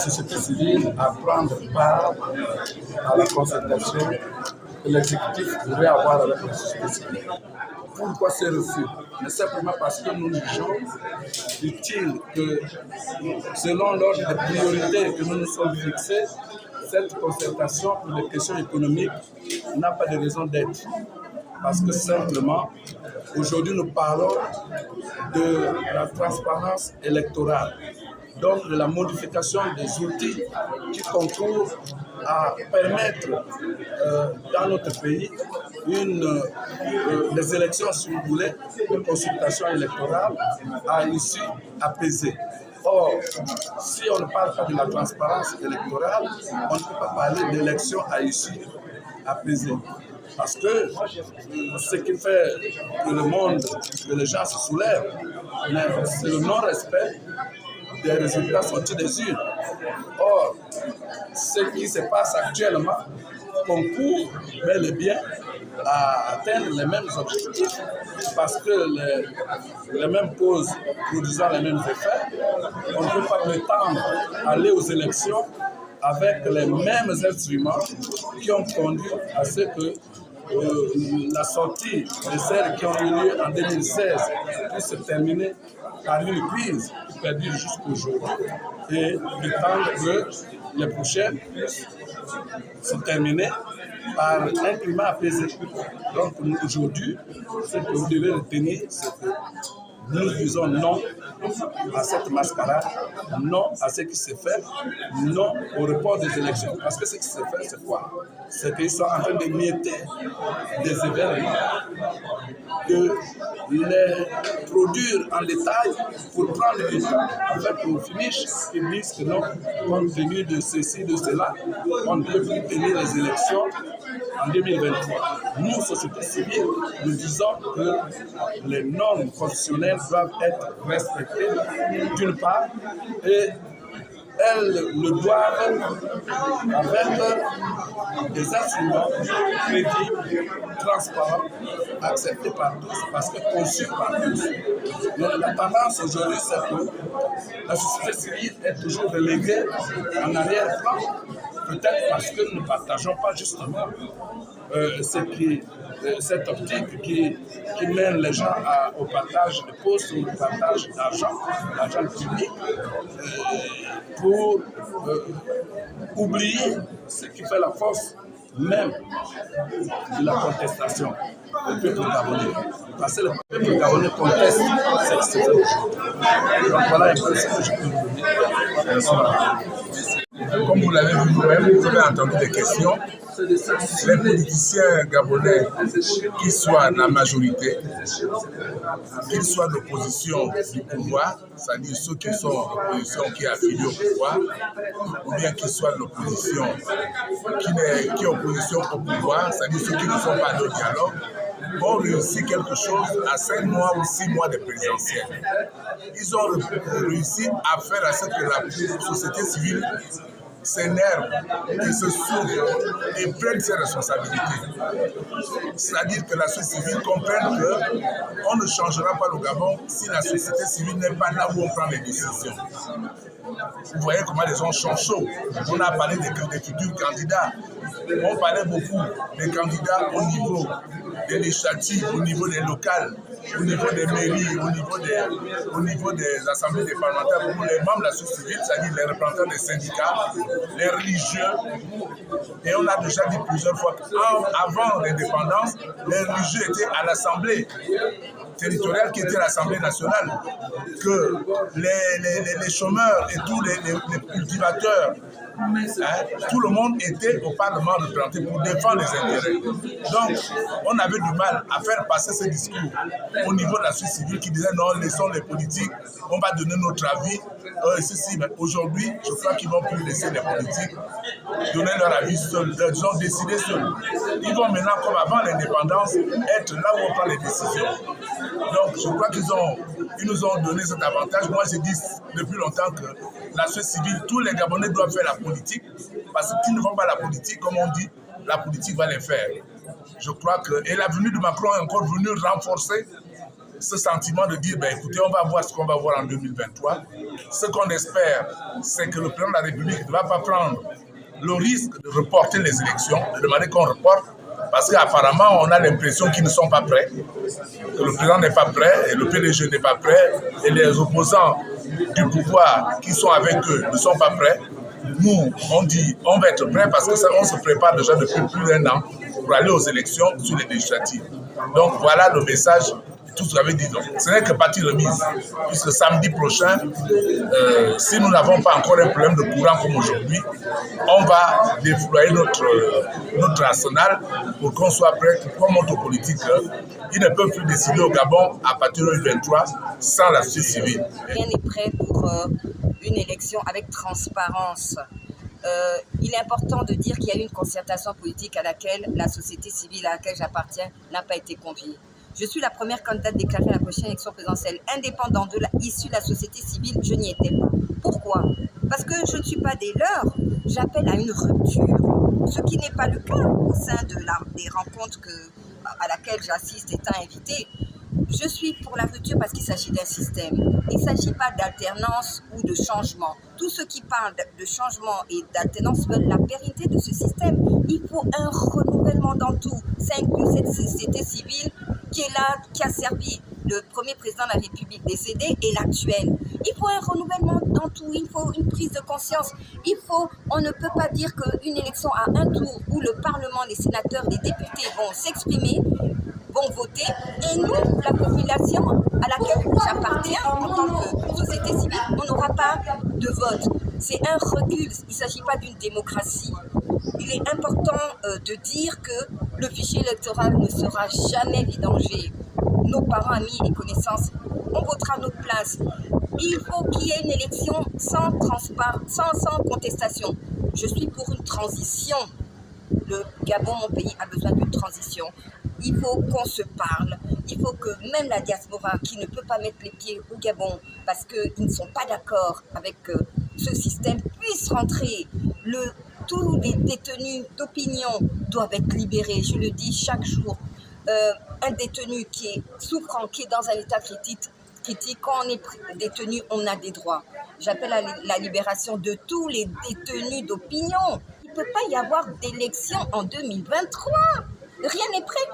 société civile à prendre part à la concertation que l'exécutif devrait avoir avec la société civile. Pourquoi c'est refus? Mais simplement parce que nous jugeons utile que, selon l'ordre de priorité que nous nous sommes fixés, cette concertation pour les questions économiques n'a pas de raison d'être. Parce que simplement, aujourd'hui, nous parlons de la transparence électorale, donc de la modification des outils qui concourent à permettre dans notre pays des élections, si vous voulez, de consultation électorale à issue apaisée. Or, si on ne parle pas de la transparence électorale, on ne peut pas parler d'élections à issue apaisée. Parce que ce qui fait que le monde, que les gens se soulèvent, c'est le non-respect des résultats sortis des urnes. Or, ce qui se passe actuellement concourt bel et bien à atteindre les mêmes objectifs parce que les mêmes causes produisant les mêmes effets, on ne peut pas prétendre aller aux élections avec les mêmes instruments qui ont conduit à ce que la sortie de celles qui ont eu lieu en 2016 puisse se terminer par une crise qui perdure jusqu'aujourd'hui et prétendre que les prochaines puissent se terminer par un climat apaisé. Donc aujourd'hui, ce que vous devez retenir, c'est que nous disons non à cette mascarade, non à ce qui se fait, non au report des élections. Parce que ce qui se fait, c'est quoi? C'est qu'ils sont en train de mietter des événements, de les produire en détail pour prendre du temps. En fait, au finish, ils disent que non, compte tenu de ceci, de cela, on ne peut plus tenir les élections en 2023. Nous, société civile, nous disons que les normes constitutionnelles doivent être respectées d'une part et elles le doivent avec des instruments crédibles, transparents, acceptés par tous, parce que conçus par tous. Donc, la tendance aujourd'hui, c'est que la société civile est toujours reléguée en arrière-plan, peut-être parce que nous ne partageons pas justement cette optique qui mène les gens au partage de postes ou au partage d'argent public, pour oublier ce qui fait la force même de la contestation du peuple gabonais. Parce que le peuple gabonais conteste ce qui se fait aujourd'hui. Donc voilà un peu ce que je peux vous dire. Comme vous l'avez vu vous-même, vous avez entendu des questions. Les politiciens gabonais, qu'ils soient la majorité, qu'ils soient l'opposition du pouvoir, c'est-à-dire ceux qui sont l'opposition qui est affiliée au pouvoir, ou bien qu'ils soient l'opposition qui est opposition au pouvoir, c'est-à-dire ceux qui ne sont pas dans le dialogue, ont réussi quelque chose à 5 mois ou 6 mois de présidentielle. Ils ont réussi à faire à ce que la société civile s'énerve et se sauve et prenne ses responsabilités. C'est-à-dire que la société civile comprenne qu'on ne changera pas le Gabon si la société civile n'est pas là où on prend les décisions. Vous voyez comment les gens sont chauds. On a parlé des futurs candidats. On parlait beaucoup des candidats au niveau des législatives, au niveau des locales, au niveau des mairies, au niveau des assemblées des parlementaires, pour les membres de la société civile, c'est-à-dire les représentants des syndicats, les religieux. Et on a déjà dit plusieurs fois qu'avant l'indépendance, les religieux étaient à l'Assemblée territoriale qui était l'Assemblée nationale, que les chômeurs et tous les cultivateurs, tout le monde était au Parlement représenté pour défendre les intérêts. Donc, on avait du mal à faire passer ce discours au niveau de la société civile qui disait non, laissons les politiques, on va donner notre avis. Mais aujourd'hui, je crois qu'ils vont plus laisser les politiques donner leur avis seuls, ils ont décidé seuls. Ils vont maintenant, comme avant l'indépendance, être là où on prend les décisions. Donc, je crois qu'ils nous ont donné cet avantage. Moi, j'ai dit depuis longtemps que la société civile, tous les Gabonais doivent faire la politique, parce que s'ils ne font pas la politique, comme on dit, la politique va les faire. Je crois que, et la venue de Macron est encore venue renforcer ce sentiment de dire, ben, écoutez, on va voir ce qu'on va voir en 2023. Ce qu'on espère, c'est que le président de la République ne va pas prendre le risque de reporter les élections, de demander qu'on reporte, parce qu'apparemment, on a l'impression qu'ils ne sont pas prêts, que le président n'est pas prêt, et le PDG n'est pas prêt, et les opposants du pouvoir qui sont avec eux ne sont pas prêts. Nous, on dit, on va être prêts parce qu'on se prépare déjà depuis plus d'1 an pour aller aux élections sur les législatives. Donc voilà le message, tout ce que j'avais dit. Donc, ce n'est que partie remise, puisque samedi prochain, si nous n'avons pas encore un problème de courant comme aujourd'hui, on va déployer notre arsenal pour qu'on soit prêt, pour qu'on montre aux politiques qu'ils ne peuvent plus décider au Gabon à partir de 2023 sans la société civile. Rien n'est prêt pour une élection avec transparence. Il est important de dire qu'il y a eu une concertation politique à laquelle la société civile à laquelle j'appartiens n'a pas été conviée. Je suis la première candidate déclarée à la prochaine élection présidentielle indépendante issue de la société civile. Je n'y étais pas. Pourquoi? Parce que je ne suis pas des leurs. J'appelle à une rupture, ce qui n'est pas le cas au sein des rencontres à laquelle j'assiste étant invitée. Je suis pour la rupture parce qu'il s'agit d'un système. Il ne s'agit pas d'alternance ou de changement. Tous ceux qui parlent de changement et d'alternance veulent la pérennité de ce système. Il faut un renouvellement dans tout. Ça inclut cette société civile qui est là, qui a servi le premier président de la République décédé et l'actuel. Il faut un renouvellement dans tout, il faut une prise de conscience. On ne peut pas dire qu'une élection à un tour où le Parlement, les sénateurs, les députés vont s'exprimer, vont voter, et nous, la population à laquelle j'appartiens en tant que société civile, on n'aura pas de vote. C'est un recul, il ne s'agit pas d'une démocratie. Il est important de dire que le fichier électoral ne sera jamais vidangé. Nos parents, amis et connaissances, on votera notre place. Il faut qu'il y ait une élection sans contestation. Je suis pour une transition. Le Gabon, mon pays, a besoin d'une transition. Il faut qu'on se parle. Il faut que même la diaspora qui ne peut pas mettre les pieds au Gabon parce qu'ils ne sont pas d'accord avec ce système puisse rentrer. Tous les détenus d'opinion doivent être libérés. Je le dis chaque jour. Un détenu qui est souffrant, qui est dans un état critique, quand on est détenu, on a des droits. J'appelle à la libération de tous les détenus d'opinion. Il ne peut pas y avoir d'élection en 2023. Rien n'est prêt.